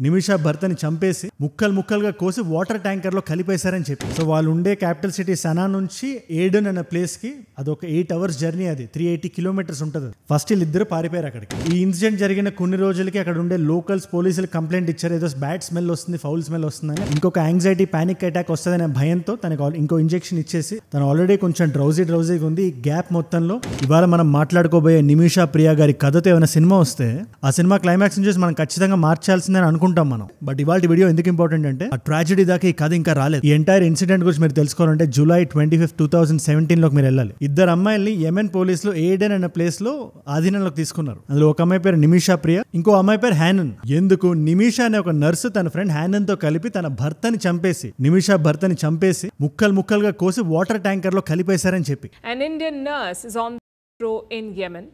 నిమిషా భర్తని చంపేసి ముక్కలు ముక్కలుగా కోసి వాటర్ ట్యాంకర్ లో కలిపేశారని చెప్పి. సో వాళ్ళు ఉండే క్యాపిటల్ సిటీ సనా నుంచి ఏడెన్ అనే ప్లేస్ కి అదొక 8 hours జర్నీ, అది 380 kilometers ఉంటుంది. ఫస్ట్ వీళ్ళిద్దరు పారిపోయారు అక్కడికి. ఈ ఇన్సిడెంట్ జరిగిన కొన్ని రోజులకి అక్కడ ఉండే లోకల్స్ పోలీసులు కంప్లైంట్ ఇచ్చారు, ఏదో బ్యాడ్ స్మెల్ వస్తుంది, ఫౌల్ స్మెల్ వస్తుందని. ఇంకొక యాంగ్జైటీ పానిక్ అటాక్ వస్తుందనే భయంతో తనకు ఇంకో ఇంజెక్షన్ ఇచ్చేసి తను ఆల్రెడీ కొంచెం డ్రౌజీగా ఉంది. ఈ గ్యాప్ మొత్తంలో ఇవాళ మనం మాట్లాడుకోబోయే నిమిషా ప్రియా గారి కథతో ఏమైనా సినిమా వస్తే ఆ సినిమా క్లైమాక్స్ చూసి మనం ఖచ్చితంగా మార్చాల్సిందని అనుకుంటాం మనం. బట్ ఇవాళ వీడియో ఎందుకు ఇంపార్టెంట్ అంటే ఆ ట్రాజెడీ దాకా ఈ కథ ఇంకా రాలేదు. ఈ ఎంటైర్ ఇన్సిడెంట్ గురించి మీరు తెలుసుకోవాలంటే July 25, 2017 లోకి మీరు వెళ్ళాలి. ఇద్దరు అమ్మాయిల్ని యెమెన్ పోలీసులు ఏడెన్ అనే ప్లేస్ లో ఆధీనంలోకి తీసుకున్నారు. అందులో ఒక అమ్మాయి పేరు నిమిషా ప్రియా, ఇంకో అమ్మాయి పేరు హ్యానన్. ఎందుకు నిమిషా అనే ఒక నర్సు తన ఫ్రెండ్ హ్యానన్ తో కలిపి తన భర్తని చంపేసి ముక్కలు ముక్కలుగా కోసి వాటర్ ట్యాంకర్ లో కలిపేశారని చెప్పి. An Indian nurse is on the row in Yemen.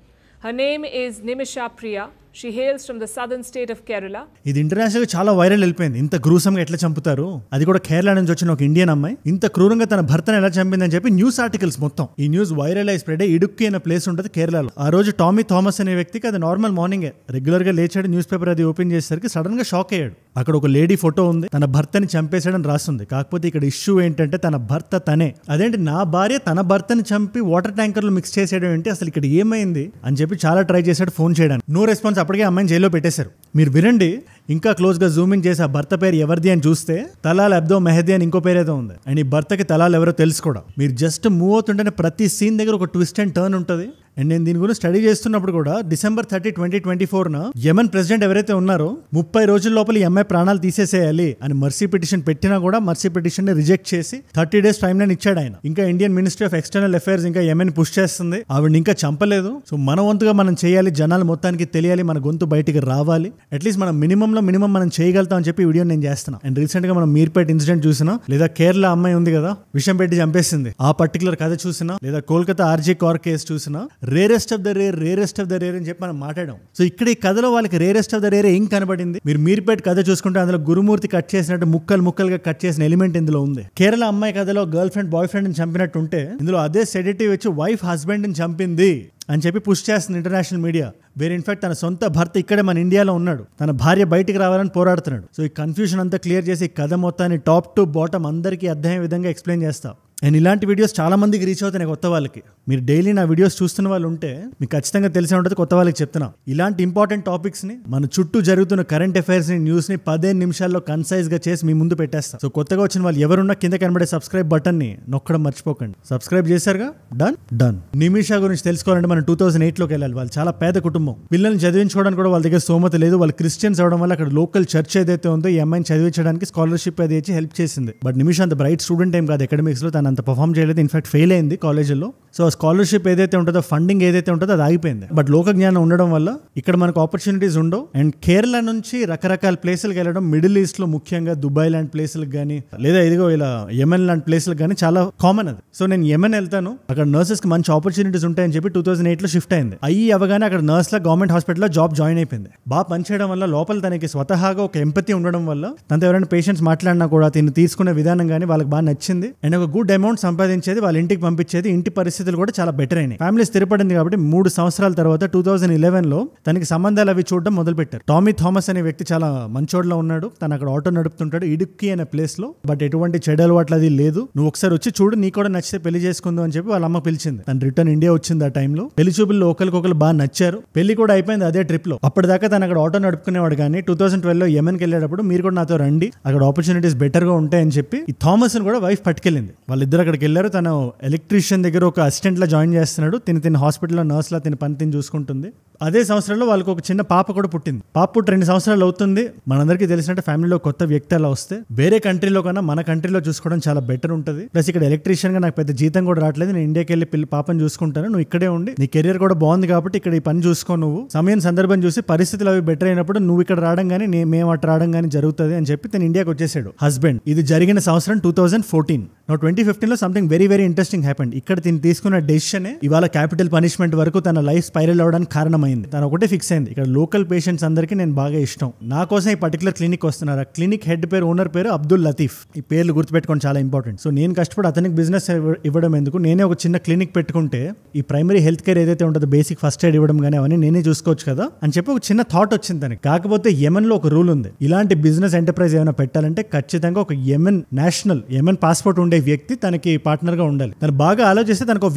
Her name is Nimisha Priya. She hails from the southern state of Kerala. ఇది ఇంటర్నేషనల్ గా చాలా వైరల్ వెళ్ళిపోయింది. ఇంత క్రూరంగా ఎట్లా చంపుతారు, అది కూడా కేరళ నుంచి వచ్చిన ఒక ఇండియన్ అమ్మాయి ఇంత క్రూరంగా తన భర్తను ఎలా చంపిందని చెప్పి న్యూస్ ఆర్టికల్స్ మొత్తం ఈ న్యూస్ వైరల్ అయి స్ప్రెడ్ అయ్యి ఇడుక్కి అనే ప్లేస్ ఉంటుంది కేరళలో. ఆ రోజు టామీ థామస్ అనే వ్యక్తికి అది నార్మల్ మార్నింగ్ రెగ్యులర్ గా లేచాడు, న్యూస్ పేపర్ అది ఓపెన్ చేసేసరికి సడన్ గా షాక్ అయ్యాడు. అక్కడ ఒక లేడీ ఫోటో ఉంది, తన భర్తని చంపేశాడని రాస్తుంది. కాకపోతే ఇక్కడ ఇష్యూ ఏంటంటే తన భర్త తనే. అదేంటి నా భార్య తన భర్తని చంపి వాటర్ ట్యాంకర్ లో మిక్స్ చేసేయడం ఏంటి, అసలు ఇక్కడ ఏమైంది అని చెప్పి చాలా ట్రై చేశాడు ఫోన్ చేయడానికి. No response. అప్పటికే అమ్మాయిని జైల్లో పెట్టేశారు. మీరు వినండి, ఇంకా క్లోజ్ గా జూమింగ్ చేసి ఆ భర్త పేరు ఎవరిది అని చూస్తే తలాల్ అబ్దో మెహదీ అని ఇంకో పేరేదో ఉంది. అండ్ ఈ భర్తకి తలాల్ ఎవరో తెలుసు కూడా. మీరు జస్ట్ మూవ్ అవుతుంటేనే ప్రతి సీన్ దగ్గర ఒక ట్విస్ట్ అండ్ టర్న్ ఉంటుంది. అండ్ నేను దీని గురించి స్టడీ చేస్తున్నప్పుడు కూడా December 30, 2024 యెమెన్ ప్రెసిడెంట్ ఎవరైతే ఉన్నారో 30 రోజుల లోపల ఈ అమ్మాయి ప్రాణాలు తీసేసేయాలి అని మర్సీ పిటిషన్ పెట్టినా కూడా మర్సీ పిటిషన్ ని రిజెక్ట్ చేసి 30 days టైం లైన్ ఇచ్చాడు ఆయన. ఇంకా Indian ministry of external affairs ఇంకా యెమెన్ పుష్ చేస్తుంది, ఆవిడ ఇంకా చంపలేదు. సో మన వంతుగా మనం చేయాలి, జనాలు మొత్తానికి తెలియాలి, మన గొంతు బయటికి రావాలి, అట్లీస్ట్ మనం మినిమం మనం చేయగలుగుతాం అని చెప్పి ఈ వీడియో నేను చేస్తున్నాను. అండ్ రీసెంట్ గా మనం మీర్పేట్ ఇన్సిడెంట్ చూసినా, లేదా కేరళ అమ్మాయి ఉంది కదా విషం పెట్టి చంపేసింది, ఆ పర్టికులర్ కథ చూసినా, లేదా కోల్కతా ఆర్జీ కార్ కేసు చూసినా, రేరెస్ట్ ఆఫ్ ద రేర్ అని చెప్పి మనం మాట్లాడాం. సో ఇక్కడ ఈ కథలో వాళ్ళకి రేరెస్ట్ ఆఫ్ ద రేర్ ఏం కనబడింది. మీరు మీర్పేట్ కథ చూసుకుంటే అందులో గురుమూర్తి కట్ చేసినట్టు ముక్కలుగా కట్ చేసిన ఎలిమెంట్ ఇందులో ఉంది. కేరళ అమ్మాయి కథలో గర్ల్ ఫ్రెండ్ బాయ్ ఫ్రెండ్ ని చంపినట్టు ఉంటే ఇందులో అదే సెడేటివ్ వచ్చి వైఫ్ హస్బెండ్ ని చంపింది అని చెప్పి పుష్ చేస్తుంది ఇంటర్నేషనల్ మీడియా. వేరే ఇన్ఫాక్ట్ తన సొంత భర్త ఇక్కడే మన ఇండియాలో ఉన్నాడు, తన భార్య బయటికి రావాలని పోరాడుతున్నాడు. సో ఈ కన్ఫ్యూజన్ అంతా క్లియర్ చేసి ఈ కథ మొత్తాన్ని టాప్ టు బాటమ్ అందరికీ అర్థమయ్యే విధంగా ఎక్స్ప్లెయిన్ చేస్తా. అండ్ ఇలాంటి వీడియోస్ చాలా మందికి రీచ్ అవుతాయి కొత్త వాళ్ళకి. మీరు డైలీ నా వీడియోస్ చూస్తున్న వాళ్ళు ఉంటే మీకు ఖచ్చితంగా తెలిసే ఉంటుంది. కొత్త వాళ్ళకి చెప్తున్నా, ఇలాంటి ఇంపార్టెంట్ టాపిక్స్ ని, మన చుట్టూ జరుగుతున్న కరెంట్ అఫైర్స్ ని, న్యూస్ ని 15 నిమిషాల్లో కన్సైజ్ గా చేసి మీ ముందు పెట్టేస్తాం. సో కొత్తగా వచ్చిన వాళ్ళు ఎవరున్నా కింద కనబడే సబ్స్క్రైబ్ బటన్ ని నొక్కడం మర్చిపోకండి. Subscribe చేశారుగా, done. నిమిషా గురించి తెలుసుకోవాలంటే మనం 2008 లోకి వెళ్ళాలి. వాళ్ళు చాలా పేద కుటుంబం, పిల్లల్ని చదివించుకోవడానికి కూడా వాళ్ళ దగ్గర స్తోమత లేదు. వాళ్ళు క్రిస్టియన్స్ అవడం వల్ల అక్కడ లోకల్ చర్చ్ ఏదైతే ఉందో ఈ అమ్మాయిని చదివించడానికి స్కాలర్షిప్ అది ఇచ్చి హెల్ప్ చేసింది. బట్ నిమిషా అంత బ్రైట్ స్టూడెంట్ ఏం కాదు, అకాడమిక్స్ లో తను అంత పర్ఫామ్ చేయలేదు. ఇన్ఫాక్ట్ ఫెయిల్ అయింది కాలేజీలో. సో ఆ స్కాలర్షిప్ ఏదైతే ఉంటుందో, ఫండింగ్ ఏదైతే ఉంటుందో అది ఆగిపోయింది. బట్ లోక జ్ఞానం ఉండడం వల్ల ఇక్కడ మనకు ఆపర్చునిటీస్ ఉండవు. అండ్ కేరళ నుంచి రకరకాల ప్లేసులకు వెళ్ళడం, మిడిల్ ఈస్ట్ లో ముఖ్యంగా దుబాయ్ లాంటి ప్లేసులకు కానీ, లేదా ఇదిగో ఇలా యెమెన్ లాంటి ప్లేసులకు కానీ చాలా కామన్ అది. సో నేను యెమెన్ వెళ్తాను, అక్కడ నర్సెస్ కి మంచి ఆపర్చునిటీస్ ఉంటాయని చెప్పి 2008 లో షిఫ్ట్ అయింది. అవగానే అక్కడ నర్స్ లా గవర్నమెంట్ హాస్పిటల్లో జాబ్ జాయిన్ అయిపోయింది. బాగా పనిచేయడం వల్ల లోపల తనకి స్వతహాగా ఒక ఎంపతి ఉండడం వల్ల తనతో ఎవరైనా పేషెంట్స్ మాట్లాడినా కూడా తిని తీసుకునే విధానం కానీ వాళ్ళకి బాగా నచ్చింది. అండ్ ఒక గుడ్ అమౌంట్ సంపాదించేది, వాళ్ళ ఇంటికి పంపించేది. ఇంటి పరిస్థితులు కూడా చాలా బెటర్ అయినాయి. ఫ్యామిలీ స్థిరపడింది కాబట్టి 3 సంవత్సరాల తర్వాత 2011 లో తనకి సంబంధాలు అవి చూడడం మొదలు పెట్టారు. టామీ థామస్ అనే వ్యక్తి చాలా మంచోడ్లో ఉన్నాడు. తను అక్కడ ఆటో నడుపుతుంటాడు ఇడుక్కి అనే ప్లేస్ లో. బట్ ఎటువంటి చెడు అలవాట్లు అది లేదు. నువ్వు ఒకసారి వచ్చి చూడు, నీ కూడా నచ్చితే పెళ్లి చేసుకుందాం అని చెప్పి వాళ్ళ అమ్మ పిలిచింది. తను రిటర్న్ ఇండియా వచ్చింది. ఆ టైంలో పెళ్లి చూపుల్లో ఒకరికొకరు బాగా నచ్చారు. పెళ్లి కూడా అయిపోయింది అదే ట్రిప్ లో. అప్పటిదాకా తను అక్కడ ఆటో నడుపుకునేవాడు. కానీ 2012 లో యెమెన్కి వెళ్ళేటప్పుడు మీరు కూడా నాతో రండి, అక్కడ ఆపర్చునిటీస్ బెటర్ గా ఉంటాయని చెప్పి ఈ థామస్ కూడా వైఫ్ పట్టుకెళ్ళింది. వాళ్ళిద్దరు అక్కడికి వెళ్ళారు. తను ఎలక్ట్రీషియన్ దగ్గర ఒక అసిస్టెంట్ లా జాయిన్ చేస్తున్నాడు. తిని హాస్పిటల్లో నర్స్ లా పని చూసుకుంటుంది. అదే సంవత్సరంలో వాళ్ళకి ఒక చిన్న పాప కూడా పుట్టింది. పాప పుట్టి 2 సంవత్సరాలు అవుతుంది. మనందరికీ తెలిసినట్టు ఫ్యామిలీలో కొత్త వ్యక్తి అలా వస్తే వేరే కంట్రీలో కన్నా మన కంట్రీలో చూసుకోవడం చాలా బెటర్ ఉంటుంది. ప్లస్ ఇక్కడ ఎలక్ట్రీషియన్ గా నాకు పెద్ద జీతం కూడా రావట్లేదు. నేను ఇండియాకి వెళ్ళి పాపని చూసుకుంటాను, నువ్వు ఇక్కడే ఉండి నీ కెరియర్ కూడా బాగుంది కాబట్టి ఇక్కడ ఈ పని చూసుకో, నువ్వు సమయం సందర్భం చూసి పరిస్థితులు అవి బెటర్ అయినప్పుడు నువ్వు ఇక్కడ రావడం కానీ మేము అటు రావడం కానీ జరుగుతుంది అని చెప్పి తను ఇండియాకి వచ్చేసాడు హస్బెండ్. ఇది జరిగిన సంవత్సరం 2014. 2015 లో something very very interesting happened. ఇక్కడ తీసుకున్న డెసిషన్ ఇవాళ క్యాపిటల్ పనిష్మెంట్ వరకు తన లైఫ్ స్పైరల్ అవడానికి కారణమైంది. అయింది. తను ఒకటే ఫిక్స్ అయింది, ఇక్కడ లోకల్ పేషెంట్స్ అందరికీ నేను బాగా ఇష్టం, నా కోసం ఈ పర్టికులర్ క్లినిక్ వస్తున్నారు. ఆ క్లినిక్ హెడ్ పేరు, ఓనర్ పేరు అబ్దుల్ లతీఫ్. ఈ పేర్లు గుర్తుపెట్టుకోండి, చాలా ఇంపార్టెంట్. సో నేను కష్టపడి అతనికి బిజినెస్ ఇవ్వడం ఎందుకు, నేనే ఒక చిన్న క్లినిక్ పెట్టుకుంటే ఈ ప్రైమరీ హెల్త్ కేర్ ఏదైతే ఉంటుందో బేసిక్ ఫస్ట్ ఎయిడ్ ఇవ్వడం కానీ అవన్నీ నేనే చూసుకోవచ్చు కదా అని చెప్పి ఒక చిన్న థాట్ వచ్చింది తనకి. కాకపోతే యెమెన్ లో ఒక రూల్ ఉంది, ఇలాంటి బిజినెస్ ఎంటర్ప్రైజ్ ఏమైనా పెట్టాలంటే ఖచ్చితంగా ఒక యెమెన్ పాస్పోర్ట్ ఉండే వ్యక్తి తనకి పార్ట్నర్ గా ఉండాలి. తను బాగా ఆలోచిస్తే తనకు ఒక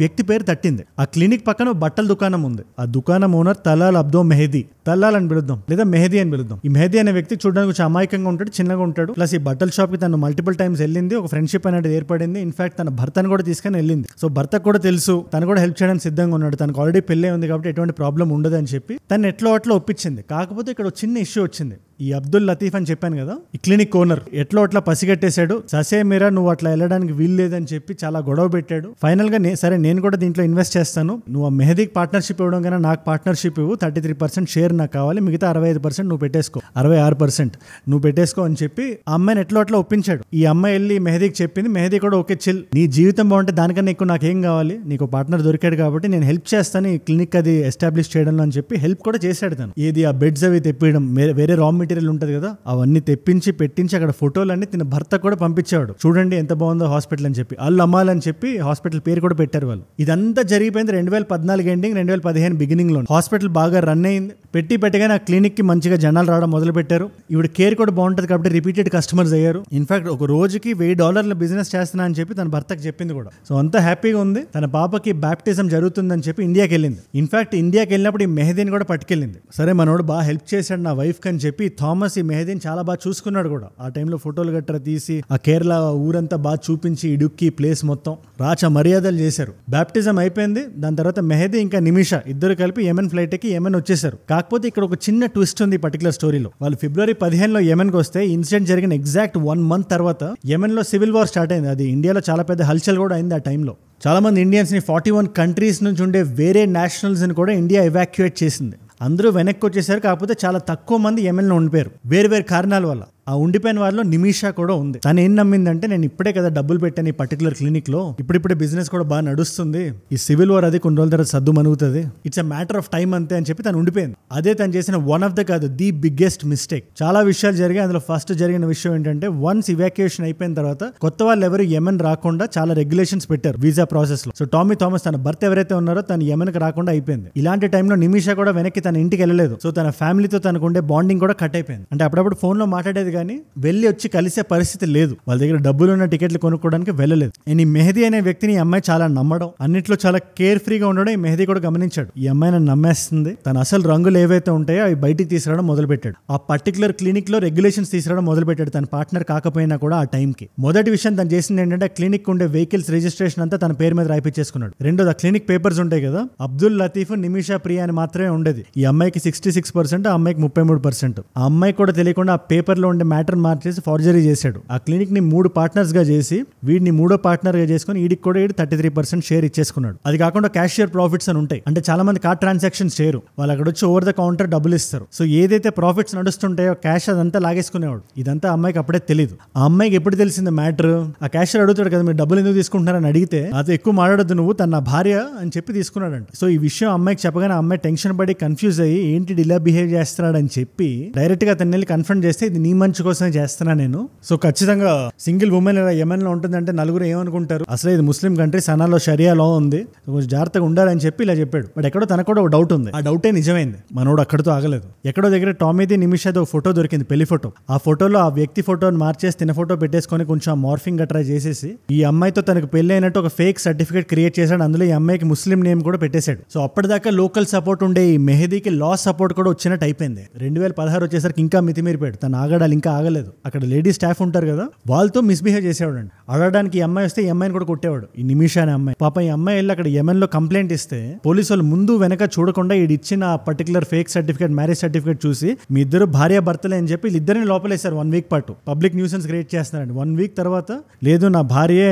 వ్యక్తి పేరు తట్టింది. ఆ క్లినిక్ పక్కన బట్టల దుకాణం ఉంది. ఆ దుకాణం ఓనర్ తలాల్ అబ్దో మెహదీ, తల్లాల్ అని పిలుద్దాం లేదా మెహదీ అని పిలుద్దాం. ఈ మెహదీ అనే వ్యక్తి చూడడానికి కొంచెం అమాయకంగా ఉంటాడు, చిన్నగా ఉంటాడు. ప్లస్ ఈ బట్టల షాప్ కి తను మల్టిపుల్ టైమ్స్ వెళ్ళింది, ఒక ఫ్రెండ్షిప్ అనేది ఏర్పడింది. ఇన్ఫాక్ట్ తన భర్తను కూడా తీసుకొని వెళ్ళింది. సో భర్తకు కూడా తెలుసు, తను కూడా హెల్ప్ చేయడానికి సిద్ధంగా ఉన్నాడు. తనకు ఆల్రెడీ పెళ్ళే ఉంది కాబట్టి ఎటువంటి ప్రాబ్లం ఉండదు అని చెప్పి తను ఎట్లో అట్లా ఒప్పించింది. కాకపోతే ఇక్కడ చిన్న ఇష్యూ వచ్చింది. ఈ అబ్దుల్ లతీఫ్ అని చెప్పాను కదా, ఈ క్లినిక్ ఓనర్ ఎట్లో అట్లా పసిగట్టేశాడు. ససే మీరా నువ్వు అట్లా వెళ్ళడానికి వీలు లేదని చెప్పి చాలా గొడవ పెట్టాడు. ఫైనల్ గా సరే నేను కూడా దీంట్లో ఇన్వెస్ట్ చేస్తాను, నువ్వు ఆ మెహదీకి పార్ట్నర్షిప్ ఇవ్వడం కన్నా నాకు పార్ట్నర్షిప్ ఇవ్వు, 33% షేర్ నాకు కావాలి, మిగతా 65% నువ్వు పెట్టేసుకో, 66% నువ్వు పెట్టేసుకో అని చెప్పి ఆ అమ్మాయిని ఎట్లో అట్లా ఒప్పించాడు. ఈ అమ్మాయి వెళ్ళి మెహదీకి చెప్పింది. మెహదీ కూడా ఓకే చిల్, నీ జీవితం బాగుంటే దానికన్నా ఎక్కువ నాకేం కావాలి, నీకు పార్ట్నర్ దొరికాడు కాబట్టి నేను హెల్ప్ చేస్తాను ఈ క్లినిక్ అది ఎస్టాబ్లిష్ చేయడంలో అని చెప్పి హెల్ప్ కూడా చేశాడు తను. ఏది ఆ బెడ్స్ అవి తెప్పియడం, వేరే రా మెటీరియల్ ఉంటుంది కదా అవన్నీ తెప్పించి పెట్టించి అక్కడ ఫోటోలన్నీ తిన భర్త కూడా పంపించాడు. చూడండి ఎంత బాగుందో హాస్పిటల్ అని చెప్పి, అల్ అమాల్ అని చెప్పి హాస్పిటల్ పేరు కూడా పెట్టారు వాళ్ళు. ఇదంతా జరిగిపోయింది 2014 ఎండింగ్, 2015 బిగినింగ్ లో. హాస్పిటల్ బాగా రన్ అయింది. పెట్టగానే ఆ క్లినిక్ కి మంచిగా జనాలు రావడం మొదలు పెట్టారు. ఇవిడ కేర్ కూడా బాగుంటది కాబట్టి రిపీటెడ్ కస్టమర్స్ అయ్యారు. ఇన్ఫాక్ట్ ఒక రోజుకి $1000 బిజినెస్ చేస్తున్నా అని చెప్పి తన భర్తకు చెప్పింది కూడా. సో అంతా హ్యాపీగా ఉంది. తన పాపకి బ్యాప్టిజం జరుగుతుందని చెప్పి ఇండియాకి వెళ్ళింది. ఇన్ఫాక్ట్ ఇండియాకి వెళ్ళినప్పుడు ఈ మెహదీని కూడా పట్టుకెళ్ళింది. సరే మనోడు బాగా హెల్ప్ చేశాడు నా వైఫ్ అని చెప్పి థామస్ ఈ మెహదీని చాలా బాగా చూసుకున్నాడు కూడా. ఆ టైంలో ఫోటోలు గట్రా తీసి ఆ కేరళ ఊరంతా బాగా చూపించి ఇడుక్కి ప్లేస్ మొత్తం రాచ మర్యాదలు చేశారు. బ్యాప్టిజం అయిపోయింది. దాని తర్వాత మెహదీ ఇంకా నిమిషా ఇద్దరు కలిపి యెమెన్ ఫ్లైట్ ఎక్కి యెమెన్ వచ్చేసారు. కాకపోతే ఇక్కడ ఒక చిన్న ట్విస్ట్ ఉంది పర్టికులర్ స్టోరీలో. వాళ్ళు ఫిబ్రవరి 15 యెమెన్కి వస్తే ఇన్సిడెంట్ జరిగిన ఎగ్జాక్ట్ 1 month తర్వాత యెమెన్ లో సివిల్ వార్ స్టార్ట్ అయింది. అది ఇండియాలో చాలా పెద్ద హల్చల్ కూడా అయింది ఆ టైంలో. చాలా మంది ఇండియన్స్ ని 41 కంట్రీస్ నుంచి ఉండే వేరే నేషనల్స్ ని కూడా ఇండియా ఎవాక్యుయేట్ చేసింది. అందరూ వెనక్కి వచ్చేసారు. కాకపోతే చాలా తక్కువ మంది యెమెన్లో ఉండిపోయారు వేరు కారణాల వల్ల. ఆ ఉండిపోయిన వాళ్ళలో నిమిషా కూడా ఉంది. తను ఏం నమ్మిందంటే నేను ఇప్పుడే కదా డబ్బులు పెట్టాను ఈ పర్టికులర్ క్లినిక్ లో, ఇప్పుడిప్పుడే బిజినెస్ కూడా బాగా నడుస్తుంది, ఈ సివిల్ వార్ అది కొన్ని రోజుల తర్వాత సద్దు మనుగుతుంది, it's a matter of time అంతే అని చెప్పి తను ఉండిపోయింది. అదే తను చేసిన one of the biggest mistake. చాలా విషయాలు జరిగాయి. అందులో ఫస్ట్ జరిగిన విషయం ఏంటంటే వన్స్ ఇవాక్యుయేషన్ అయిపోయిన తర్వాత కొత్త వాళ్ళు ఎవరు యెమెన్ రాకుండా చాలా రెగ్యులేషన్స్ పెట్టారు వీసా ప్రాసెస్ లో. సో టామీ థామస్ తన భర్త ఎవరైతే ఉన్నారో తను యెమెన్కి రాకుండా అయిపోయింది. ఇలాంటి టైంలో నిమిషా కూడా వెనక్కి తన ఇంటికి వెళ్ళలేదు. సో తన ఫ్యామిలీతో తనకు ఉండే బాండింగ్ కూడా కట్ అయిపోయింది. అంటే అప్పుడప్పుడు ఫోన్ లో మాట్లాడేది కానీ వెళ్ళి వచ్చి కలిసే పరిస్థితి లేదు. వాళ్ళ దగ్గర డబ్బులు ఉన్న టికెట్లు కొనుక్కోవడానికి వెళ్ళలేదు. ఈ మెహదీ అనే వ్యక్తిని ఈ అమ్మాయి చాలా నమ్మడం, అన్నిట్లో చాలా కేర్ ఫ్రీగా ఉండడం ఈ మెహదీ కూడా గమనించాడు. ఈ అమ్మాయి నన్ను నమ్మేస్తుంది, తన అసలు రంగులు ఏవైతే ఉంటాయో అవి బయటికి తీసుకురావడం మొదలు పెట్టాడు. ఆ పర్టికులర్ క్లినిక్ లో రెగ్యులేషన్స్ తీసుకురావడం మొదలు పెట్టాడు తన పార్ట్నర్ కాకపోయినా కూడా. ఆ టైంకి మొదటి విషయం తను చేసింది ఏంటంటే క్లినిక్ ఉండే వెహికల్స్ రిజిస్ట్రేషన్ అంతా తన పేరు మీద రాయిపించేసుకున్నాడు. రెండోది ఆ క్లినిక్ పేపర్స్ ఉంటాయి కదా, అబ్దుల్ లతీఫ్ నిమిషా ప్రియా అని మాత్రమే ఉండేది. ఈ అమ్మాయికి 66%, ఆ అమ్మాయికి 33%. ఆ అమ్మాయి కూడా తెలియకుండా ఆ పేపర్ లో ఉండే మ్యాటర్ మార్చేసి ఫార్జరీ చేశాడు. ఆ క్లినిక్ ని 3 పార్ట్నర్స్ గా చేసి వీడిని 3వ పార్ట్నర్ గా చేసుకుని వీడికి కూడా 33% షేర్ ఇచ్చేసుకున్నాడు. అది కాకుండా క్యాషియర్ ప్రాఫిట్స్ అని ఉంటాయి. అంటే చాలా మంది కార్డ్ ట్రాన్సాక్షన్స్ చేయరు, వాళ్ళు అక్కడ వచ్చి ఓవర్ ద కౌంటర్ డబ్బులు ఇస్తారు. సో ఏదైతే ప్రాఫిట్స్ నడుస్తుంటాయో క్యాష్ అదంతా లాగేసుకునేవాడు. ఇదంతా అమ్మాయికి అప్పుడే తెలియదు. ఆ అమ్మాయికి ఎప్పుడు తెలిసింది మ్యాటర్, ఆ క్యాషియర్ అడుగుతాడు కదా మీరు డబ్బులు ఎందుకు తీసుకుంటున్నారని అడిగితే అది ఎక్కువ మాట్లాడద్దు నువ్వు, తన భార్య అని చెప్పి తీసుకున్నాడంట. సో ఈ విషయం అమ్మాయికి చెప్పగానే అమ్మాయి టెన్షన్ పడి కన్ఫ్యూజ్ అయ్యి ఏంటి ఇలా బిహేవ్ చేస్తున్నాడు అని చెప్పి డైరెక్ట్ గా తన వెళ్ళి కన్ఫర్మ్ చేస్తే ఇది నీ మంచి కోసమే చేస్తున్నా నేను. సో ఖచ్చితంగా సింగిల్ ఉమెన్ ఇలా యెమెన్ లో ఉంటుందంటే నలుగురు ఏమనుకుంటారు, అసలు ఇది ముస్లిం కంట్రీ, సనాలో షరియా లా ఉంది, కొంచెం జాగ్రత్తగా ఉండాలని చెప్పి ఇలా చెప్పాడు. బట్ ఎక్కడో తనకు కూడా ఒక డౌట్ ఉంది. ఆ డౌటే నిజమైంది. మనోడు అక్కడితో ఆగలేదు. ఎక్కడో దగ్గర టామీది నిమిషాది ఒక ఫోటో దొరికింది, పెళ్లి ఫోటో. ఆ ఫోటోలో ఆ వ్యక్తి ఫోటోని మార్చేసి తిన ఫోటో పెట్టేసుకొని కొంచెం మార్ఫింగ్ గట్రా చేసేసి ఈ అమ్మాయితో తనకు పెళ్లి అయినట్టు ఒక ఫేక్ సర్టిఫికేట్ క్రియేట్ చేశాడు. అందులో ఈ అమ్మాయికి ముస్లిం నేమ్ కూడా పెట్టేశాడు. సో అప్పటిదాకా లోకల్ సపోర్ట్ ఉండే ఈ మెహదీకి లా సపోర్ట్ కూడా వచ్చినట్టు అయిపోయింది. 2016 వచ్చేసరికి ఇంకా మితిమీరిపోయాడు. తను ఆగడాలు ఇంకా ఆగలేదు. అక్కడ లేడీ స్టాఫ్ ఉంటారు కదా, వాళ్ళతో మిస్బిహేవ్ చేసేవాడు అండి. అడగడానికి ఈ అమ్మాయి వస్తే ఈ అమ్మాయిని కూడా కొట్టేవాడు. ఈ నిమిషా అనే అమ్మాయి పాప. ఈ అమ్మాయి వెళ్ళి అక్కడ యెమెన్ లో కంప్లైంట్ ఇస్తే పోలీసు వాళ్ళు ముందు వెనక చూడకుండా ఈ ఇచ్చిన particular fake certificate, marriage certificate చూసి మీ ఇద్దరు భార్య భర్తలే అని చెప్పి వీళ్ళిద్దరిని లోపలేశారు. 1 week పాటు పబ్లిక్ న్యూసెన్స్ క్రియేట్ చేస్తున్నారండి. 1 week తర్వాత లేదు నా భార్య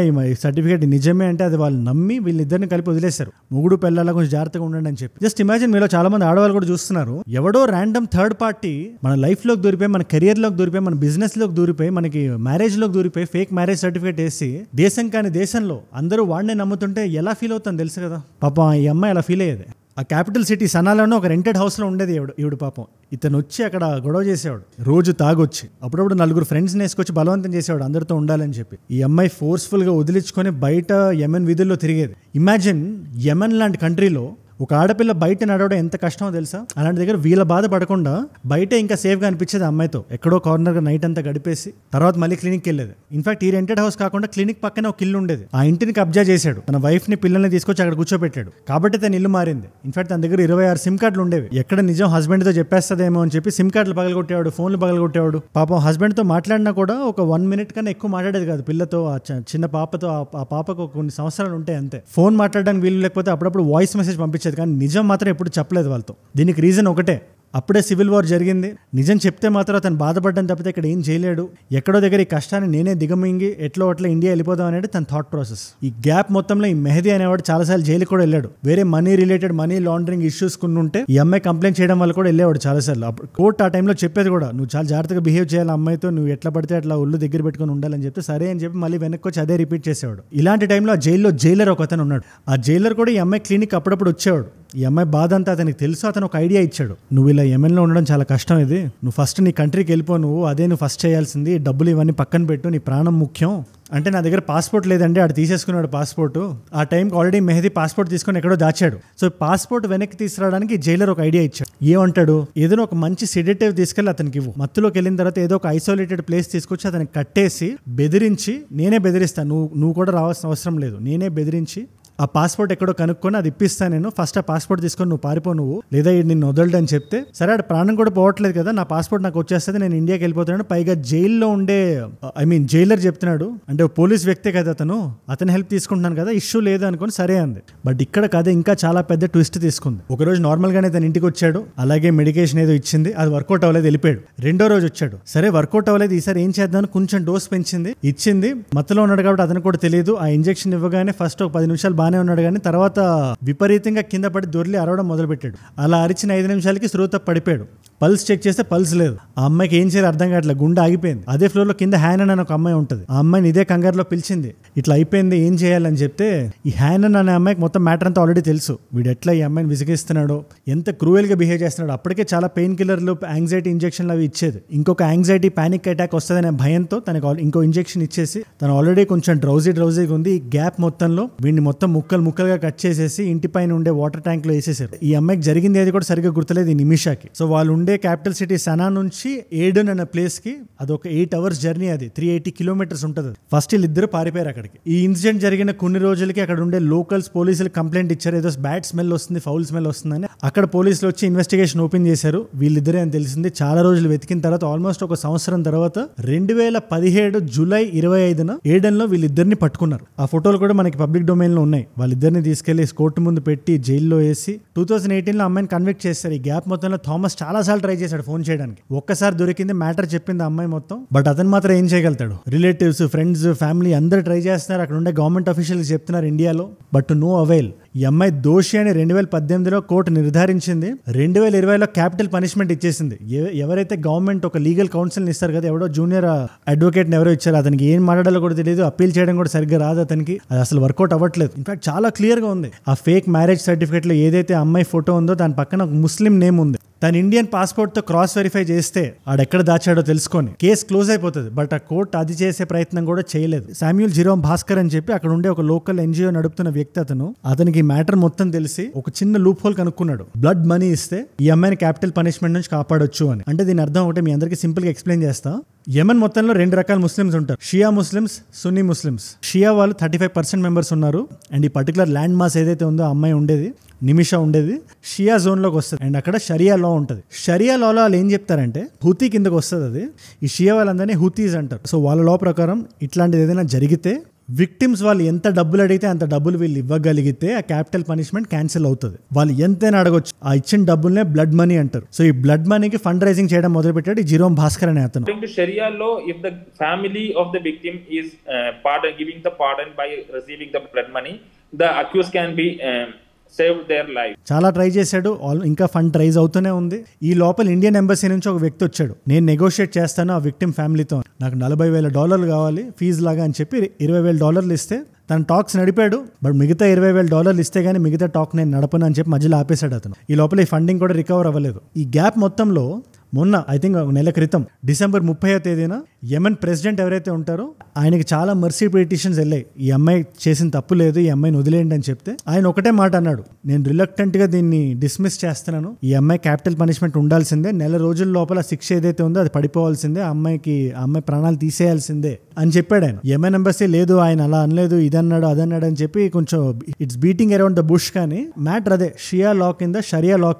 సర్టిఫికేట్ నిజమే అంటే అది వాళ్ళు నమ్మి వీళ్ళిద్దరిని కలిపి వదిలేశారు. మొగుడు పెళ్ళాలా కొంచెం జాగ్రత్తగా ఉండండి అని చెప్పి. జస్ట్ ఇమాజిన్, మీలో చాలా మంది ఆడవాళ్ళు కూడా చూస్తున్నారు, ఎవడో ర్యాండమ్ థర్డ్ పార్టీ మన లైఫ్ లోకి దూరిపోయి, మన కెరియర్ లోకి దూరిపోయి, మన బిజినెస్ లోకి దూరిపోయి, మనకి మ్యారేజ్ లోకి దూరిపోయి ఫేక్ మ్యారేజ్ సర్టిఫికేట్ వేసి దేశం కాని దేశంలో అందరూ వాడినే నమ్ముతుంటే ఎలా ఫీల్ అవుతాను తెలుసు కదా. పాప ఈ అమ్మాయి అలా ఫీల్ అయ్యేది. ఆ క్యాపిటల్ సిటీ సనాలోనే ఒక రెంటెడ్ హౌస్ లో ఉండేది ఈవిడ పాపం. ఇతను వచ్చి అక్కడ గొడవ చేసేవాడు, రోజు తాగొచ్చి. అప్పుడప్పుడు 4 ఫ్రెండ్స్ని వేసుకొచ్చి బలవంతం చేసేవాడు అందరితో ఉండాలని చెప్పి. ఈ అమ్మాయి ఫోర్స్ఫుల్ గా వదిలించుకొని బయట యెమెన్ వీధుల్లో తిరిగేది. ఇమాజిన్, యెమెన్ లాంటి కంట్రీలో ఒక ఆడపిల్ల బయట నడవడం ఎంత కష్టమో తెలుసా? అలాంటి దగ్గర వీళ్ళ బాధ పడకుండా బయట ఇంకా సేఫ్గా అనిపించేది అమ్మాయితో. ఎక్కడో కార్నర్గా నైట్ అంతా గడిపేసి తర్వాత మళ్ళీ క్లినిక్కి వెళ్ళేది. ఇన్ఫాక్ట్ ఈ రెంటెడ్ హౌస్ కాకుండా క్లినిక్ పక్కనే ఒక ఇల్లు ఉండేది. ఆ ఇంటిని కబ్జా చేశాడు, తన వైఫ్ ని పిల్లల్ని తీసుకొచ్చి అక్కడ కూర్చోబెట్టాడు. కాబట్టి తన ఇల్లు మారింది. ఇన్ఫాక్ట్ తన దగ్గర 26 సిమ్ కార్డులు ఉండేవి. ఎక్కడ నిజం హస్బెండ్ తో చెప్పేస్తుందేమో అని చెప్పి సిమ్ కార్డులు పగలగొట్టేవాడు, ఫోన్లు పగలగొట్టేవాడు. పాపం హస్బెండ్ తో మాట్లాడినా కూడా ఒక 1 minute కన్నా ఎక్కువ మాట్లాడేది కాదు పిల్లతో, ఆ చిన్న పాపతో. ఆ పాపకు కొన్ని సంవత్సరాలు ఉంటాయి అంతే. ఫోన్ మాట్లాడడానికి వీలు లేకపోతే అప్పుడప్పుడు వాయిస్ మెసేజ్ పంపించేది, కానీ నిజం మాత్రం ఎప్పుడు చెప్పలేదు వాళ్ళతో. దీనికి రీజన్ ఒకటే, అప్పుడే సివిల్ వార్ జరిగింది. నిజం చెప్తే మాత్రం అతను బాధపడ్డం తప్పితే ఇక్కడ ఏం చేయలేడు. ఎక్కడో దగ్గర ఈ కష్టాన్ని నేనే దిగమింగి ఎట్లో అట్లా ఇండియా వెళ్ళిపోదాం అనేది తన థాట్ ప్రాసెస్. ఈ గ్యాప్ మొత్తంలో ఈ మెహదీ అనేవాడు చాలాసార్లు జైలు కూడా వెళ్ళాడు. వేరే మనీ లాండరింగ్ ఇష్యూస్ కొన్ని ఉంటే ఈ అమ్మాయి కంప్లైంట్ చేయడం వల్ల కూడా వెళ్ళేవాడు చాలాసార్లు. అప్పుడు కోర్టు ఆ టైంలో చెప్పేది కూడా, నువ్వు చాలా జాగ్రత్తగా బిహేవ్ చేయాలి అమ్మాయితో, నువ్వు ఎట్లా పడితే అట్లా ఒళ్ళు దగ్గర పెట్టుకుని ఉండాలని చెప్తే సరే అని చెప్పి మళ్ళీ వెనక్కి వచ్చి అదే రిపీట్ చేసేవాడు. ఇలాంటి టైంలో ఆ జైల్లో జైలర్ ఒక అతను ఉన్నాడు. ఆ జైలర్ కూడా ఈ అమ్మాయి క్లినిక్ అప్పుడప్పుడు వచ్చేవాడు. ఈ అమ్మాయి బాధ అంతా అతనికి తెలుసు. అతను ఒక ఐడియా ఇచ్చాడు, నువ్వు ఇలా యెమెన్లో ఉండడం చాలా కష్టం, ఇది నువ్వు ఫస్ట్ నీ కంట్రీకి వెళ్ళిపో, నువ్వు ఫస్ట్ చేయాల్సింది, డబ్బులు ఇవన్నీ పక్కన పెట్టు, నీ ప్రాణం ముఖ్యం అంటే. నా దగ్గర పాస్పోర్ట్ లేదండి, ఆడు తీసేసుకున్నాడు పాస్పోర్ట్. ఆ టైంకి ఆల్రెడీ మెహదీ పాస్పోర్ట్ తీసుకొని ఎక్కడో దాచాడు. సో పాస్పోర్ట్ వెనక్కి తీసుకురావడానికి జైలర్ ఒక ఐడియా ఇచ్చాడు. ఏమంటాడు, ఏదైనా ఒక మంచి సెడేటివ్ తీసుకెళ్ళి అతనికి ఇవ్వు. మత్తులోకి వెళ్ళిన తర్వాత ఏదో ఒక ఐసోలేటెడ్ ప్లేస్ తీసుకొచ్చి అతనికి కట్టేసి బెదిరించి, నేనే బెదిరిస్తాను, నువ్వు కూడా రావాల్సిన అవసరం లేదు, నేనే బెదిరించి ఆ పాస్పోర్ట్ ఎక్కడో కనుక్కొని అది ఇప్పిస్తాను నేను, ఫస్ట్ ఆ పాస్పోర్ట్ తీసుకొని నువ్వు పారిపో, నువ్వు లేదా నిన్ను వదలడు అని చెప్తే, సరే ఆడ ప్రాణం కూడా పోవట్లేదు కదా, నా పాస్పోర్ట్ నాకు వచ్చేస్తుంది, నేను ఇండియాకి వెళ్ళిపోతున్నాను. పైగా జైల్లో ఉండే జైలర్ చెప్తున్నాడు, అంటే పోలీస్ వ్యక్తే కదా అతను హెల్ప్ తీసుకుంటున్నాను కదా, ఇష్యూ లేదు అనుకుని సరే అంది. బట్ ఇక్కడ కథ ఇంకా చాలా పెద్ద ట్విస్ట్ తీసుకుంది. ఒకరోజు నార్మల్ గానే తన ఇంటికి వచ్చాడు, అలాగే మెడికేషన్ ఏదో ఇచ్చింది, అది వర్కౌట్ అవ్వలేదు, వెళ్ళిపోయాడు. రెండో రోజు వచ్చాడు, సరే వర్కౌట్ అవ్వలేదు, ఈసారి ఏం చేద్దామని కొంచెం డోస్ పెంచింది, ఇచ్చింది. మత్తులో ఉన్నాడు కాబట్టి అతను కూడా తెలియదు. ఆ ఇంజెక్షన్ ఇవ్వగానే ఫస్ట్ ఒక 10 నిమిషాలు బాగానే ఉన్నాడు, కానీ తర్వాత విపరీతంగా కింద పడి దొర్లి అరవడం మొదలు పెట్టాడు. అలా అరిచిన 5 నిమిషాలకి స్పృహ పడిపోయాడు. పల్స్ చెక్ చేస్తే పల్స్ లేదు. ఆ అమ్మాయికి ఏం చేయాలి అర్థం కావట్లేదు, గుండె ఆగిపోయింది. అదే ఫ్లోర్ లో కింద హ్యానన్ అని ఒక అమ్మాయి ఉంటుంది. ఆ అమ్మాయిని ఇదే కంగారులో పిలిచింది, ఇట్లా అయిపోయింది ఏం చేయాలని చెప్తే, ఈ హ్యానన్ అనే అమ్మాయికి మొత్తం మ్యాటర్ అంతా ఆల్రెడీ తెలుసు. వీడు ఎట్లా ఈ అమ్మాయిని విసిగిస్తున్నాడో, ఎంత క్రూయల్ గా బిహేవ్ చేస్తున్నాడు. అప్పటికే చాలా పెయిన్ కిల్లర్లు, యాంగ్జైటీ ఇంజెక్షన్లు అవి ఇచ్చేది. ఇంకొక యాంగ్జైటీ పానిక్ అటాక్ వస్తుందనే భయంతో తనకు ఇంకో ఇంజెక్షన్ ఇచ్చేసి, తను ఆల్రెడీ కొంచెం డ్రౌజీగా ఉంది. ఈ గ్యాప్ మొత్తంలో వీడిని మొత్తం ముక్కలుగా కట్ చేసేసి ఇంటి పైన ఉండే వాటర్ ట్యాంక్ లో వేసేసారు. ఈ అమ్మాయికి జరిగింది ఏది కూడా సరిగ్గా గుర్తులేదు ఈ నిమిషాకి. సో వాళ్ళు ఉండే క్యాపిటల్ సిటీ సనా నుంచి ఏడెన్ అనే ప్లేస్ కి అదొక 8 hours జర్నీ, అది 380 kilometers ఉంటుంది. ఫస్ట్ వీళ్ళిద్దరు పారిపోయారు అక్కడికి. ఈ ఇన్సిడెంట్ జరిగిన కొన్ని రోజులకి అక్కడ ఉండే లోకల్స్ పోలీసులు కంప్లైంట్ ఇచ్చారు, ఏదో బ్యాడ్ స్మెల్ వస్తుంది, ఫౌల్ స్మెల్ వస్తుందని. అక్కడ పోలీసులు వచ్చి ఇన్వెస్టిగేషన్ ఓపెన్ చేశారు. వీళ్ళిద్దరే అని తెలిసింది. చాలా రోజులు వెతికిన తర్వాత ఆల్మోస్ట్ ఒక సంవత్సరం తర్వాత 2017 జూలై 25న ఏడెన్ లో వీళ్ళిద్దరిని పట్టుకున్నారు. ఆ ఫోటోలు కూడా మనకి పబ్లిక్ డొమైన్ లో ఉన్నాయి. వాళ్ళిద్దరిని తీసుకెళ్లి కోర్టు ముందు పెట్టి జైల్లో వేసి 2018లో అమ్మాయిని కన్విక్ట్ చేస్తారు. ఈ గ్యాప్ మొత్తంలో థామస్ చాలా సార్లు ట్రై చేశాడు ఫోన్ చేయడానికి. ఒక్కసారి దొరికింది, మ్యాటర్ చెప్పింది అమ్మాయి మొత్తం. బట్ అతను మాత్రం ఏం చేయగలుగుతాడు? రిలేటివ్స్, ఫ్రెండ్స్, ఫ్యామిలీ అందరూ ట్రై చేస్తున్నారు, అక్కడ ఉండే గవర్నమెంట్ అఫీషియల్స్ చెప్తున్నారు ఇండియాలో, బట్ నో అవైల్. ఈ అమ్మాయి దోషి అని 2018లో కోర్టు నిర్ధారించింది. 2020లో క్యాపిటల్ పనిష్మెంట్ ఇచ్చేసింది. ఎవరైతే గవర్నమెంట్ ఒక లీగల్ కౌన్సిల్ ఇస్తారు కదా, ఎవడో జూనియర్ అడ్వకేట్ ఎవరో ఇచ్చారు, అతనికి ఏం మాట్లాడాలో కూడా తెలియదు, అప్పీల్ చేయడం కూడా సరిగ్గా రాదు అతనికి, అది అసలు వర్కౌట్ అవ్వట్లేదు. ఇన్ఫాక్ట్ చాలా క్లియర్ గా ఉంది. ఆ ఫేక్ మ్యారేజ్ సర్టిఫికేట్ లో ఏదైతే అమ్మాయి ఫోటో ఉందో దాని పక్కన ఒక ముస్లిం నేమ్ ఉంది. తన ఇండియన్ పాస్పోర్ట్ తో క్రాస్ వెరిఫై చేస్తే ఆడెక్కడ దాచాడో తెలుసుకొని కేసు క్లోజ్ అయిపోతుంది. బట్ ఆ కోర్టు అది చేసే ప్రయత్నం కూడా చేయలేదు. శామ్యూల్ జిరోమ్ భాస్కర్ అని చెప్పి అక్కడ ఉండే ఒక లోకల్ ఎన్జిఓ నడుపుతున్న వ్యక్తి, అతనికి మ్యాటర్ మొత్తం తెలిసి ఒక చిన్న లూప్ హోల్ కనుక్కున్నాడు. బ్లడ్ మనీ ఇస్తే ఈ అమ్మాయిని క్యాపిటల్ పనిష్మెంట్ నుంచి కాపాడొచ్చు అని. అంటే దీని అర్థం ఒకటి, మీ అందరికీ సింపుల్ గా ఎక్స్ప్లెయిన్ చేస్తా. యెమెన్ మొత్తంలో 2 రకాల ముస్లిమ్స్ ఉంటారు, షియా ముస్లిమ్స్, సున్నీ ముస్లిమ్స్. షియా వాళ్ళు 35% మెంబర్స్ ఉన్నారు. అండ్ ఈ పర్టికులర్ ల్యాండ్ మాస్ ఏదైతే ఉందో అమ్మాయి ఉండేది, నిమిషా ఉండేది, షియా జోన్ లోకి వస్తుంది. అండ్ అక్కడ షరియా లా ఉంటుంది. షరియా లాలో వాళ్ళు ఏం చెప్తారంటే హూతీ కిందకి వస్తుంది అది. ఈ షియా వాళ్ళందరినీ హూతీస్ అంటారు. సో వాళ్ళ లా ప్రకారం ఇట్లాంటిది ఏదైనా జరిగితే విక్టిమ్స్ వాళ్ళు ఎంత డబ్బులు అడిగితే అంత డబ్బులు వీళ్ళు ఇవ్వగలిగితే ఆ క్యాపిటల్ పనిష్మెంట్ క్యాన్సిల్ అవుతుంది. వాళ్ళు ఎంతైనా అడగొచ్చు. ఆ ఇచ్చిన డబ్బుల్నే బ్లడ్ మనీ అంటారు. సో ఈ బ్లడ్ మనీకి ఫండ్ రైజింగ్ చేయడం మొదలు పెట్టాడు ఈ జిరోమ్ భాస్కర్ అనే అతను. Sharia law, if the family of the victim is giving the pardon by receiving the blood money, the accused can be saved their life. చాలా ట్రై చేశాడు, ఇంకా ఫండ్ రైజ్ అవుతూనే ఉంది. ఈ లోపల ఇండియన్ ఎంబసీ నుంచి ఒక వ్యక్తి వచ్చాడు, నేను నెగోషియేట్ చేస్తాను ఆ విక్టిమ్ ఫ్యామిలీతో, నాకు $40,000 కావాలి ఫీజు లాగా అని చెప్పి $20,000 ఇస్తే తన టాక్స్ నడిపాడు. బట్ మిగతా $20,000 ఇస్తే గానీ మిగతా టాక్ నేను నడపను అని చెప్పి మధ్యలో ఆపేశాడు అతను. ఈ లోపల ఈ ఫండింగ్ కూడా రికవర్ అవ్వలేదు. ఈ గ్యాప్ మొత్తంలో మొన్న ఐ థింక్ ఒక నెల క్రితం December 30th యెమెన్ ప్రెసిడెంట్ ఎవరైతే ఉంటారో ఆయనకి చాలా మర్సీ పిటిషన్స్ వెళ్ళాయి. ఈ అమ్మాయి చేసిన తప్పు లేదు, ఈ అమ్మాయిని వదిలేయండి అని చెప్తే ఆయన ఒకటే మాట అన్నాడు, నేను రిలక్టెంట్ గా దీన్ని డిస్మిస్ చేస్తున్నాను, ఈ అమ్మాయి క్యాపిటల్ పనిష్మెంట్ ఉండాల్సిందే, నెల రోజుల లోపల శిక్ష ఏదైతే ఉందో అది పడిపోవాల్సిందే, ఆ అమ్మాయి ప్రాణాలు తీసేయాల్సిందే అని చెప్పాడు ఆయన. యెమెన్ ఎంబసీ లేదు ఆయన అలా అనలేదు, ఇదన్నాడు అదన్నాడు అని చెప్పి కొంచెం it's beating around the bush. కానీ మ్యాటర్ అదే, షరియా లా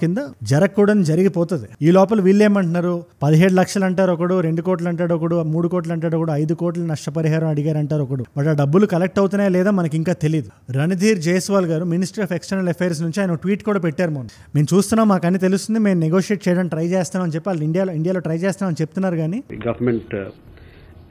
కింద జరగకూడని జరిగిపోతుంది. ఈ లోపల వీళ్ళేమంటున్నారు, 17 లక్షలు అంటారు ఒకడు, 2 కోట్లు అంటాడు ఒకడు, 3 కోట్లు అంటాడు ఒకడు, 5 కోట్ల నష్టపరిహారం అడిగారు అంటారు ఒకడు. బట్ ఆ డబ్బులు కలెక్ట్ అవుతున్నాయా లేదా మనకి ఇంకా తెలియదు. రణధీర్ జైస్వాల్ గారు మినిస్ట్రీ ఆఫ్ ఎక్స్టర్నల్ అఫైర్స్ నుంచి ఆయన ట్వీట్ కూడా పెట్టారు, మేము చూస్తున్నాం, మాకు అన్ని తెలుస్తుంది, మేము నెగోషియేట్ చేయడానికి ట్రై చేస్తాం అని చెప్పి వాళ్ళు ఇండియాలో ట్రై చేస్తాం అని చెప్తున్నారు. కానీ government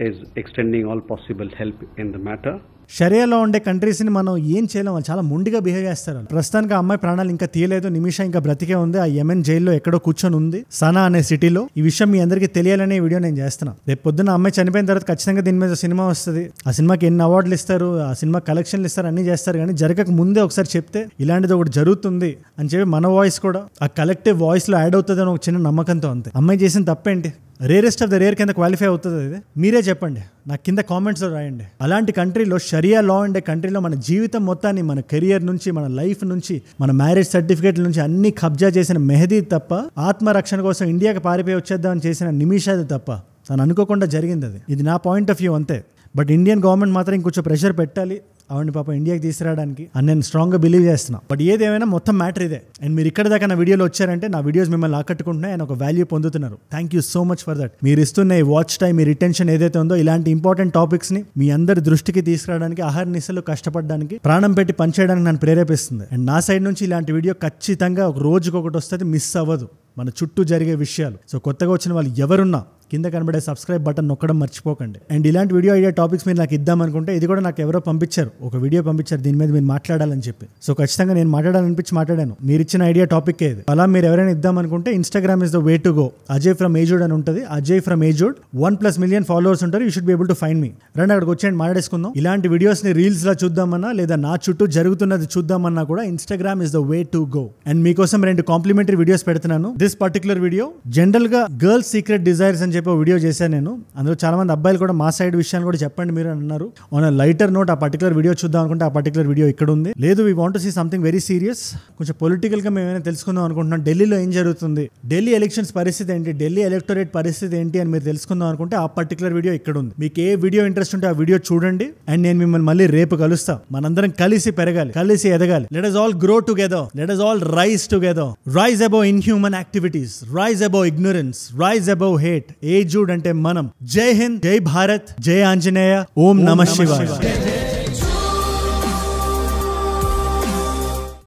is extending all possible help in the matter. షరియాలో ఉండే కంట్రీస్ని మనం ఏం చేయలేం, చాలా మొండిగా బిహేవ్ చేస్తారు. ప్రస్తుతానికి ఆ అమ్మాయి ప్రాణాలు ఇంకా తీయలేదు, నిమిష ఇంకా బ్రతికే ఉంది, ఆ యెమెన్ జైల్లో ఎక్కడో కూర్చొని ఉంది సనా అనే సిటీలో. ఈ విషయం మీ అందరికీ తెలియాలనే వీడియో నేను చేస్తున్నాను. రేపు పొద్దున్న అమ్మాయి చనిపోయిన తర్వాత ఖచ్చితంగా దీని మీద సినిమా వస్తుంది, ఆ సినిమాకి ఎన్ని అవార్డులు ఇస్తారు, ఆ సినిమా కలెక్షన్లు ఇస్తారు, అన్ని చేస్తారు. కానీ జరగక ముందే ఒకసారి చెప్తే ఇలాంటిది ఒకటి జరుగుతుంది అని చెప్పి మన వాయిస్ కూడా ఆ కలెక్టివ్ వాయిస్ లో యాడ్ అవుతుంది అని ఒక చిన్న నమ్మకంతో అంతే. అమ్మాయి చేసిన తప్పేంటి, రేరెస్ట్ ఆఫ్ ద రేర్ కింద క్వాలిఫై అవుతుంది అది మీరే చెప్పండి, నాకు కింద కామెంట్స్లో రాయండి. అలాంటి కంట్రీలో, షరియా లా ఉండే కంట్రీలో మన జీవితం మొత్తాన్ని, మన కెరియర్ నుంచి, మన లైఫ్ నుంచి, మన మ్యారేజ్ సర్టిఫికేట్ల నుంచి అన్ని కబ్జా చేసిన మెహదీ తప్ప, ఆత్మరక్షణ కోసం ఇండియాకి పారిపోయి వచ్చేద్దామని చేసిన నిమిషాది తప్ప తను అనుకోకుండా జరిగింది అది. ఇది నా పాయింట్ ఆఫ్ వ్యూ అంతే. బట్ ఇండియన్ గవర్నమెంట్ మాత్రం ఇంకొంచెం ప్రెషర్ పెట్టాలి అవన్నీ పాప ఇండియాకి తీసుకురావడానికి అని నేను స్ట్రాంగ్గా బిలీవ్ చేస్తున్నా. బట్ ఏదేమైనా మొత్తం మ్యాటర్ ఇదే. అండ్ మీరు ఇక్కడ దాకా నా వీడియోలో వచ్చారంటే నా వీడియోస్ మిమ్మల్ని ఆకట్టుకుంటున్నాయి అండ్ ఒక వాల్యూ పొందుతున్నారు. Thank you so much for that. మీరు ఇస్తున్న ఈ వాచ్ టైం, మీ రిటెన్షన్ ఏదైతే ఉందో, ఇలాంటి ఇంపార్టెంట్ టాపిక్స్ని మీ అందరి దృష్టికి తీసుకురావడానికి, అహర్నిశలు కష్టపడడానికి, ప్రాణం పెట్టి పనిచేయడానికి నన్ను ప్రేరేపిస్తుంది. అండ్ నా సైడ్ నుంచి ఇలాంటి వీడియో ఖచ్చితంగా ఒక రోజుకి ఒకటి వస్తుంది, మిస్ అవ్వదు మన చుట్టూ జరిగే విషయాలు. సో కొత్తగా వచ్చిన వాళ్ళు ఎవరున్నా కింద కనబడే సబ్స్క్రైబ్ బటన్ నొక్కడం మర్చిపోకండి. అండ్ ఇలాంటి వీడియో ఐడియా టాపిక్స్ మీరు నాకు ఇద్దామనుకుంటే, ఇది కూడా నాకు ఎవరో పంపించారు, ఒక వీడియో పంపించారు దీని మీద మీరు మాట్లాడాలని చెప్పి. సో ఖచ్చితంగా నేను మాట్లాడాలనిపించి మాట్లాడాను. మీరు ఇచ్చిన ఐడియా టాపిక్ ఇది. అలా మీరు ఎవరైనా ఇద్దామనుకుంటే Instagram is the way to go. Ajay from ఏజుడ్ అని ఉంటుంది, అజయ్ ఫ్రమ్ ఏజుడ్. 1+ మిలియన్ ఫాలోవర్స్ ఉంటారు. You should be able to find me. రండి అక్కడికి వచ్చేయండి, మాట్లాడేసుకుందాం. ఇలాంటి వీడియోస్ ని రీల్స్ లా చూద్దామన్నా, లేదా నా చుట్టూ జరుగుతున్నది చూద్దామన్నా కూడా Instagram is the way to go. And మీకోసం 2 కాంప్లిమెంటరీ వీడియోస్ పెడుతున్నాను. దిస్ పర్టికులర్ వీడియో జనరల్ గా గర్ల్స్ సీక్రెట్ డిజైర్స్ అని చెప్పి ఒక వీడియో చేశాను నేను. అందులో చాలా మంది అబ్బాయిలు కూడా మా సైడ్ విషయాన్ని కూడా చెప్పండి మీరు అన్నారు. ఆన్ లైటర్ నోట్ ఆ పర్టికులర్ వీడియో చూద్దాం అనుకుంటే ఆ పర్టికులర్ వీడియో ఇక్కడ ఉంది. లేదు we want to see something very serious, కొంచెం పొలిటికల్ గా మేము ఏమైనా తెలుసుకుందాం అనుకుంటున్నాం, ఢిల్లీలో ఏం జరుగుతుంది, ఢిల్లీ ఎలక్షన్స్ పరిస్థితి ఏంటి, ఢిల్లీ ఎలక్టోరేట్ పరిస్థితి ఏంటి అని మీరు తెలుసుకుందాం అనుకుంటే ఆ పర్టికులర్ వీడియో ఇక్కడ ఉంది. మీకు ఏ వీడియో ఇంట్రెస్ట్ ఉంటే ఆ వీడియో చూడండి. అండ్ నేను మిమ్మల్ని మళ్ళీ రేపు కలుస్తాం. మనందరం కలిసి పెరగాలి, కలిసి ఎదగాలి. Let us all grow together, let us all rise together, rise above inhuman activities, rise above ignorance, rise above hate. ఏజుడ్ అంటే మనం. జై హింద్, జై భారత్, జై ఆంజనేయ, ఓం నమః శివాయ.